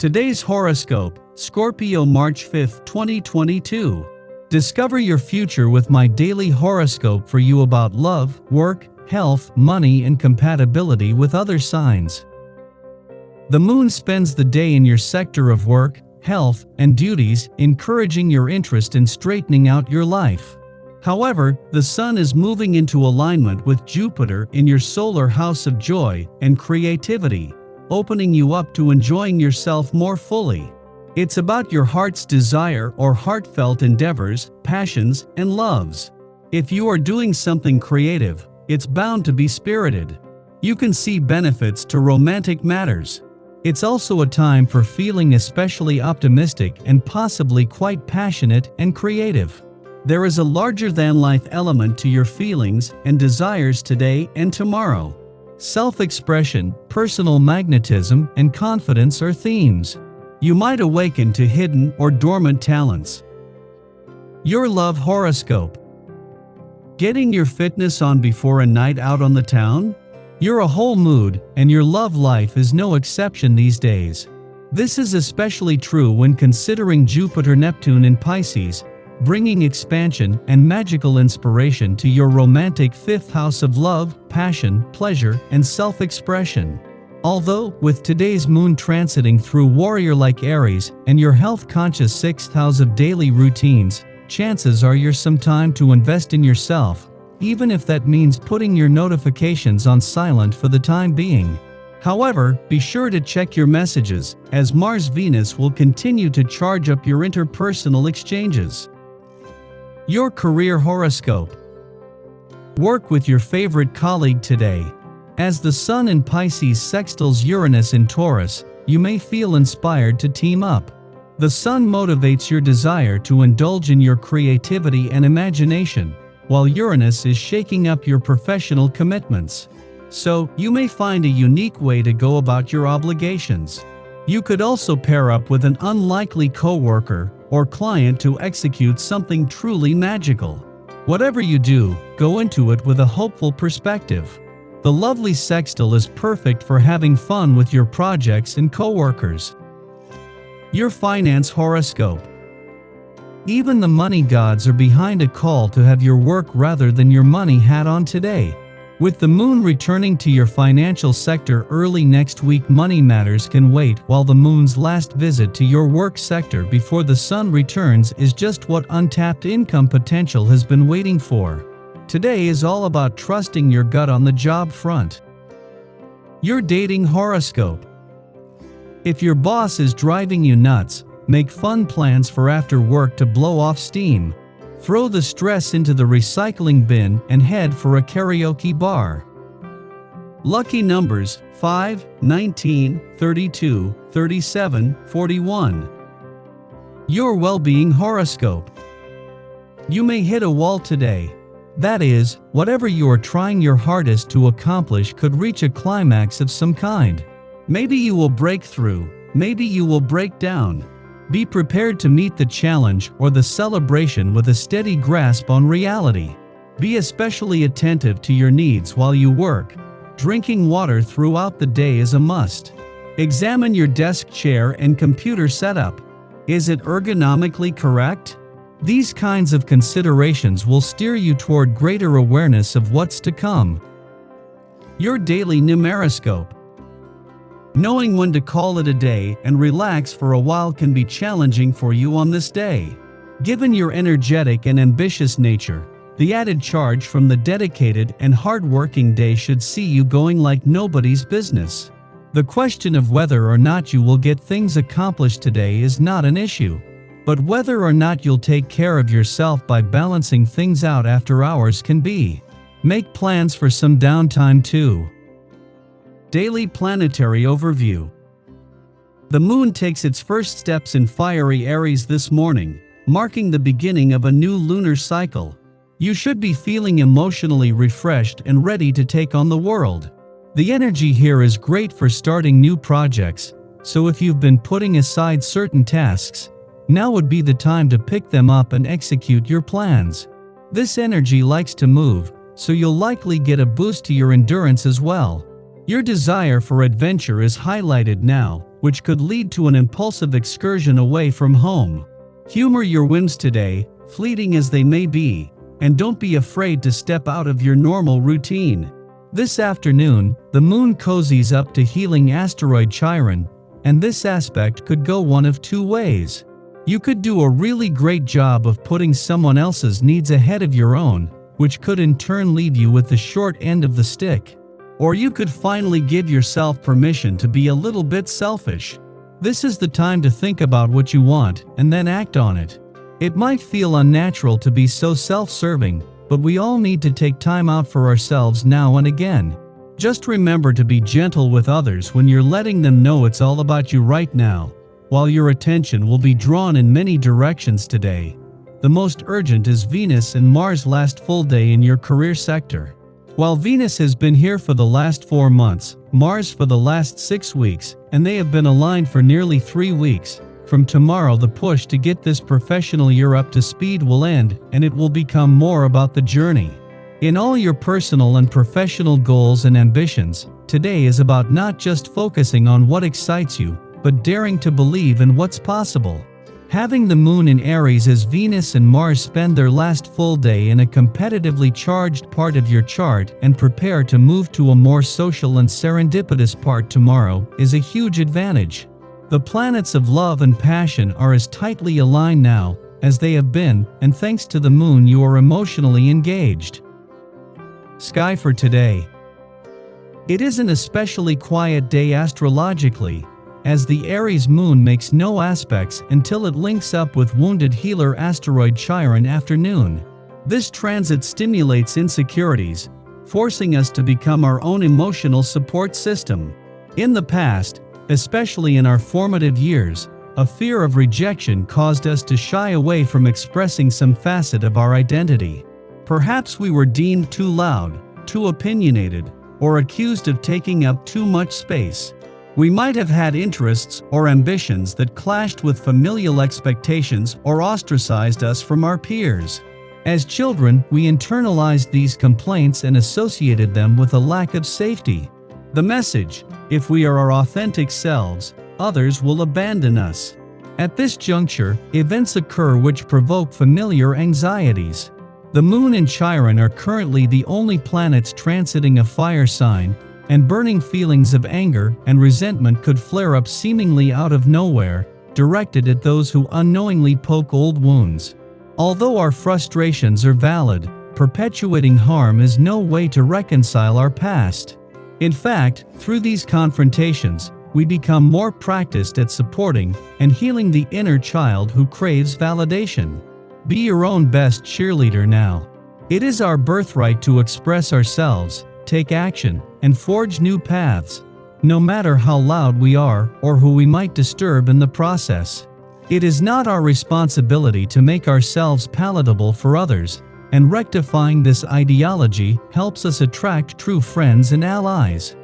Today's horoscope, Scorpio March 5, 2022. Discover your future with my daily horoscope for you about love, work, health, money, and compatibility with other signs. The moon spends the day in your sector of work, health, and duties, encouraging your interest in straightening out your life. However, the sun is moving into alignment with Jupiter in your solar house of joy and creativity, opening you up to enjoying yourself more fully. It's about your heart's desire or heartfelt endeavors, passions, and loves. If you are doing something creative, it's bound to be spirited. You can see benefits to romantic matters. It's also a time for feeling especially optimistic and possibly quite passionate and creative. There is a larger-than-life element to your feelings and desires today and tomorrow. Self-expression, personal magnetism, and confidence are themes. You might awaken to hidden or dormant talents. Your love horoscope. Getting your fitness on before a night out on the town? You're a whole mood, and your love life is no exception these days. This is especially true when considering Jupiter-Neptune in Pisces, bringing expansion and magical inspiration to your romantic fifth house of love, passion, pleasure, and self-expression. Although, with today's moon transiting through warrior-like Aries and your health-conscious sixth house of daily routines, chances are you're some time to invest in yourself, even if that means putting your notifications on silent for the time being. However, be sure to check your messages, as Mars-Venus will continue to charge up your interpersonal exchanges. Your career horoscope. Work with your favorite colleague today. As the Sun in Pisces sextiles Uranus in Taurus, you may feel inspired to team up. The Sun motivates your desire to indulge in your creativity and imagination, while Uranus is shaking up your professional commitments. So, you may find a unique way to go about your obligations. You could also pair up with an unlikely coworker or client to execute something truly magical. Whatever you do, go into it with a hopeful perspective. The lovely sextile is perfect for having fun with your projects and coworkers. Your finance horoscope. Even the money gods are behind a call to have your work rather than your money hat on today. With the moon returning to your financial sector early next week, money matters can wait, while the moon's last visit to your work sector before the sun returns is just what untapped income potential has been waiting for. Today is all about trusting your gut on the job front. Your dating horoscope. If your boss is driving you nuts, make fun plans for after work to blow off steam. Throw the stress into the recycling bin and head for a karaoke bar. Lucky numbers 5, 19, 32, 37, 41. Your well-being horoscope. You may hit a wall today. That is, whatever you are trying your hardest to accomplish could reach a climax of some kind. Maybe you will break through, maybe you will break down. Be prepared to meet the challenge or the celebration with a steady grasp on reality. Be especially attentive to your needs while you work. Drinking water throughout the day is a must. Examine your desk chair and computer setup. Is it ergonomically correct? These kinds of considerations will steer you toward greater awareness of what's to come. Your daily numeroscope. Knowing when to call it a day and relax for a while can be challenging for you on this day. Given your energetic and ambitious nature, the added charge from the dedicated and hard-working day should see you going like nobody's business. The question of whether or not you will get things accomplished today is not an issue, but whether or not you'll take care of yourself by balancing things out after hours can be. Make plans for some downtime too. Daily planetary overview. The moon takes its first steps in fiery Aries this morning, marking the beginning of a new lunar cycle. You should be feeling emotionally refreshed and ready to take on the world. The energy here is great for starting new projects, so if you've been putting aside certain tasks, now would be the time to pick them up and execute your plans. This energy likes to move, so you'll likely get a boost to your endurance as well. Your desire for adventure is highlighted now, which could lead to an impulsive excursion away from home. Humor your whims today, fleeting as they may be, and don't be afraid to step out of your normal routine. This afternoon, the moon cozies up to healing asteroid Chiron, and this aspect could go one of two ways. You could do a really great job of putting someone else's needs ahead of your own, which could in turn leave you with the short end of the stick. Or you could finally give yourself permission to be a little bit selfish. This is the time to think about what you want and then act on it. It might feel unnatural to be so self-serving, but we all need to take time out for ourselves now and again. Just remember to be gentle with others when you're letting them know it's all about you right now. While your attention will be drawn in many directions today, the most urgent is Venus and Mars' last full day in your career sector. While Venus has been here for the last 4 months, Mars for the last 6 weeks, and they have been aligned for nearly 3 weeks. From tomorrow, the push to get this professional year up to speed will end, and it will become more about the journey. In all your personal and professional goals and ambitions, today is about not just focusing on what excites you, but daring to believe in what's possible. Having the moon in Aries as Venus and Mars spend their last full day in a competitively charged part of your chart and prepare to move to a more social and serendipitous part tomorrow is a huge advantage. The planets of love and passion are as tightly aligned now as they have been, and thanks to the moon you are emotionally engaged. Sky for today. It is an especially quiet day astrologically, as the Aries moon makes no aspects until it links up with wounded healer asteroid Chiron afternoon. This transit stimulates insecurities, forcing us to become our own emotional support system. In the past, especially in our formative years, a fear of rejection caused us to shy away from expressing some facet of our identity. Perhaps we were deemed too loud, too opinionated, or accused of taking up too much space. We might have had interests or ambitions that clashed with familial expectations or ostracized us from our peers. As children, we internalized these complaints and associated them with a lack of safety. The message: if we are our authentic selves, others will abandon us. At this juncture, events occur which provoke familiar anxieties. The moon and Chiron are currently the only planets transiting a fire sign, and burning feelings of anger and resentment could flare up seemingly out of nowhere, directed at those who unknowingly poke old wounds. Although our frustrations are valid, perpetuating harm is no way to reconcile our past. In fact, through these confrontations, we become more practiced at supporting and healing the inner child who craves validation. Be your own best cheerleader now. It is our birthright to express ourselves, take action, and forge new paths, no matter how loud we are or who we might disturb in the process. It is not our responsibility to make ourselves palatable for others, and rectifying this ideology helps us attract true friends and allies.